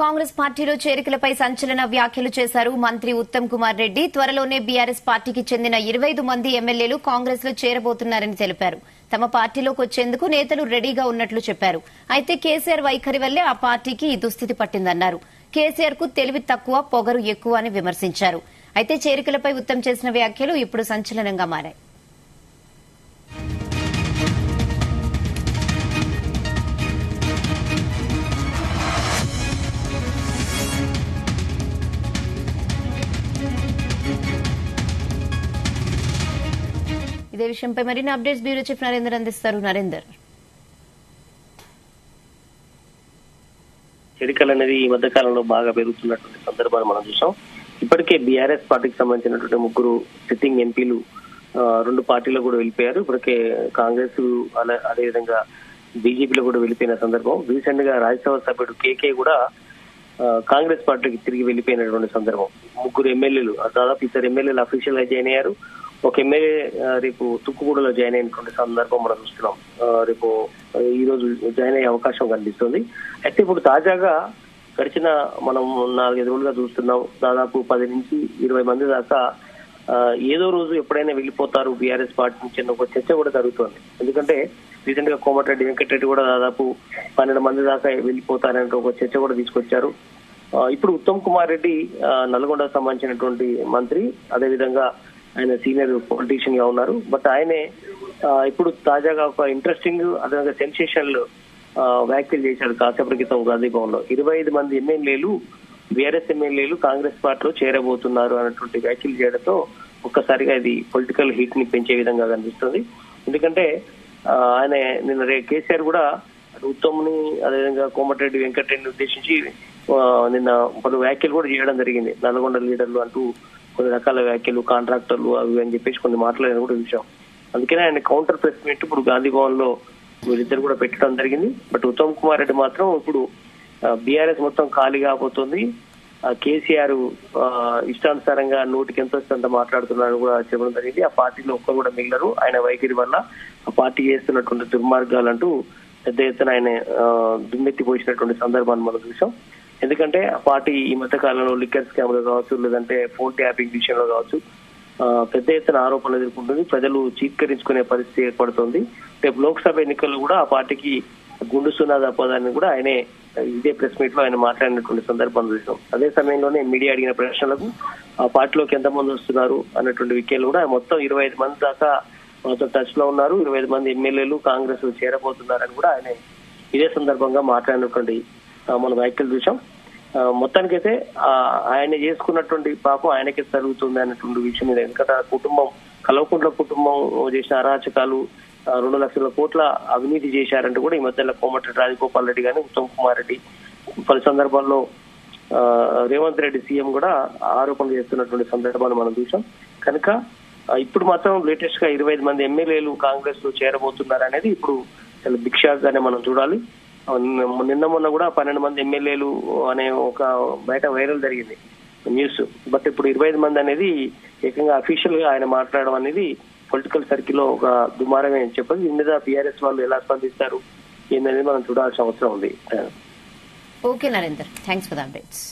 కాంగ్రెస్ పార్టీలో చేరికలపై సంచలన వ్యాఖ్యలు చేశారు మంత్రి ఉత్తమ్ కుమార్ రెడ్డి. త్వరలోనే బీఆర్ఎస్ పార్టీకి చెందిన 25 మంది ఎమ్మెల్యేలు కాంగ్రెస్ లో చేరబోతున్నారని తెలిపారు. తమ పార్టీలోకి వచ్చేందుకు నేతలు రెడీగా ఉన్నట్లు చెప్పారు. అయితే కేసీఆర్ వైఖరి వల్లే ఆ పార్టీకి ఈ దుస్థితి పట్టిందన్నారు. కేసీఆర్ కు తెలివి తక్కువ, పొగరు ఎక్కువ అని విమర్శించారు. అయితే చేరికలపై ఉత్తమ్ చేసిన వ్యాఖ్యలు ఇప్పుడు సంచలనంగా మారాయి. ఇదే విషయంపై మరిన్ని అప్డేట్స్ బ్యూరో చీఫ్ నరేందర్ అందిస్తారు. నరేందర్, చేరికలు అనేది ఈ మధ్య కాలంలో బాగా పెరుగుతున్నటువంటి సందర్భాన్ని మనం చూసాం. ఇప్పటికే బీఆర్ఎస్ పార్టీకి సంబంధించినటువంటి 3 సిట్టింగ్ ఎంపీలు 2 పార్టీలో కూడా వెళ్ళిపోయారు. ఇప్పటికే కాంగ్రెస్ అదేవిధంగా బీజేపీలో కూడా వెళ్ళిపోయిన సందర్భం. రీసెంట్ గా రాజ్యసభ సభ్యుడు కేకే కూడా కాంగ్రెస్ పార్టీకి తిరిగి వెళ్ళిపోయినటువంటి సందర్భం. 3 ఎమ్మెల్యేలు, దాదాపు 2 ఎమ్మెల్యేలు అఫీషియల్ గా జాయిన్ అయ్యారు. ఒక ఎమ్మెల్యే రేపు తుక్కుగూడలో జాయిన్ అయినటువంటి సందర్భం మనం చూస్తున్నాం. రేపు ఈ రోజు జాయిన్ అయ్యే అవకాశం కనిపిస్తుంది. అయితే ఇప్పుడు తాజాగా గడిచిన మనం 4-5 రోజులుగా చూస్తున్నాం, దాదాపు 10 నుంచి 20 మంది దాకా ఏదో రోజు ఎప్పుడైనా వెళ్ళిపోతారు బీఆర్ఎస్ పార్టీ నుంచి ఒక చర్చ కూడా జరుగుతోంది. ఎందుకంటే రీసెంట్ గా కోమటిరెడ్డి వెంకటరెడ్డి కూడా దాదాపు 12 మంది దాకా వెళ్ళిపోతారంటే ఒక చర్చ కూడా తీసుకొచ్చారు. ఇప్పుడు ఉత్తమ్ కుమార్ రెడ్డి నల్గొండకు సంబంధించినటువంటి మంత్రి, అదేవిధంగా ఆయన సీనియర్ పొలిటీషియన్ గా ఉన్నారు. బట్ ఆయనే ఇప్పుడు తాజాగా ఒక ఇంట్రెస్టింగ్ అదేవిధంగా సెన్సేషనల్ వ్యాఖ్యలు చేశారు. కాసేపటి క్రితం గాంధీ భవన్ లో 25 మంది ఎమ్మెల్యేలు బీఆర్ఎస్ ఎమ్మెల్యేలు కాంగ్రెస్ పార్టీలో చేరబోతున్నారు అన్నటువంటి వ్యాఖ్యలు చేయడంతో ఒక్కసారిగా ఇది పొలిటికల్ హీట్ ని పెంచే విధంగా కనిపిస్తుంది. ఎందుకంటే ఆయన నిన్న కేసీఆర్ కూడా ఉత్తమ్ ని అదేవిధంగా కోమటిరెడ్డి వెంకటరెడ్డిని ఉద్దేశించి నిన్న పలు వ్యాఖ్యలు కూడా చేయడం జరిగింది. నల్గొండ లీడర్లు అంటూ కొన్ని రకాల వ్యాఖ్యలు, కాంట్రాక్టర్లు అవి అని చెప్పేసి కొన్ని మాట్లాడిన కూడా విషయం. అందుకనే ఆయన కౌంటర్ ప్రెస్ మీట్ ఇప్పుడు గాంధీ భవన్ లో వీరిద్దరు కూడా పెట్టడం జరిగింది. బట్ ఉత్తమ్ కుమార్ రెడ్డి మాత్రం ఇప్పుడు బీఆర్ఎస్ మొత్తం ఖాళీ కాబోతుంది, కేసీఆర్ ఇష్టానుసారంగా నోటికి ఎంత వస్తే అంత మాట్లాడుతున్నారని కూడా చెప్పడం జరిగింది. ఆ పార్టీలో ఒక్కరు కూడా మిగిలరు, ఆయన వైఖరి వల్ల ఆ పార్టీ చేస్తున్నటువంటి దుర్మార్గాలంటూ పెద్ద ఎత్తున ఆయన దుమ్మెత్తి పోసినటువంటి సందర్భాన్ని మనం చూసాం. ఎందుకంటే ఆ పార్టీ ఈ మధ్య కాలంలో లిక్కర్ స్కామ్ లో కావచ్చు, లేదంటే ఫోన్ ట్యాపింగ్ విషయంలో కావచ్చు పెద్ద ఎత్తున ఆరోపణలు ఎదుర్కొంటుంది. ప్రజలు చీత్కరించుకునే పరిస్థితి ఏర్పడుతుంది. రేపు లోక్సభ ఎన్నికల్లో కూడా ఆ పార్టీకి గుండు సున్నా తప్పదని కూడా ఆయనే ఇదే ప్రెస్ మీట్ లో ఆయన మాట్లాడినటువంటి సందర్భం చూసాం. అదే సమయంలోనే మీడియా అడిగిన ప్రశ్నలకు ఆ పార్టీలోకి ఎంతమంది వస్తున్నారు అన్నటువంటి విషయాలు కూడా మొత్తం 25 మంది దాకా మనతో టచ్ లో ఉన్నారు, 25 మంది ఎమ్మెల్యేలు కాంగ్రెస్ చేరబోతున్నారని కూడా ఆయన ఇదే సందర్భంగా మాట్లాడినటువంటి మనం వ్యాఖ్యలు చూసాం. మొత్తానికైతే ఆయన చేసుకున్నటువంటి పాపం ఆయనకే జరుగుతుంది అన్నటువంటి విషయం మీద. ఎందుకంటే కుటుంబం కల్వకుంట్ల కుటుంబం చేసిన అరాచకాలు, 2 లక్షల కోట్ల అవినీతి చేశారంటూ కూడా ఈ మధ్యలో కోమటిరెడ్డి రాజగోపాల్ రెడ్డి గాని ఉత్తమ్ కుమార్ రెడ్డి పలు సందర్భాల్లో రేవంత్ రెడ్డి సీఎం కూడా ఆరోపణలు చేస్తున్నటువంటి సందర్భాలు మనం చూసాం. కనుక ఇప్పుడు మాత్రం లేటెస్ట్ గా 25 మంది ఎమ్మెల్యేలు కాంగ్రెస్ లో చేరబోతున్నారు అనేది ఇప్పుడు చాలా బిగ్ షాక్ గానే మనం చూడాలి. నిన్న మొన్న కూడా 12 మంది ఎమ్మెల్యేలు అనే ఒక బయట వైరల్ జరిగింది న్యూస్. బట్ ఇప్పుడు 25 మంది అనేది ఏకంగా అఫీషియల్ గా ఆయన మాట్లాడడం అనేది పొలిటికల్ సర్కిల్ లో ఒక దుమారమే అని చెప్పదు. దీని మీద బీఆర్ఎస్ వాళ్ళు ఎలా స్పందిస్తారు ఏందనేది మనం చూడాల్సిన అవసరం ఉంది. Okay Narender, thanks for the updates.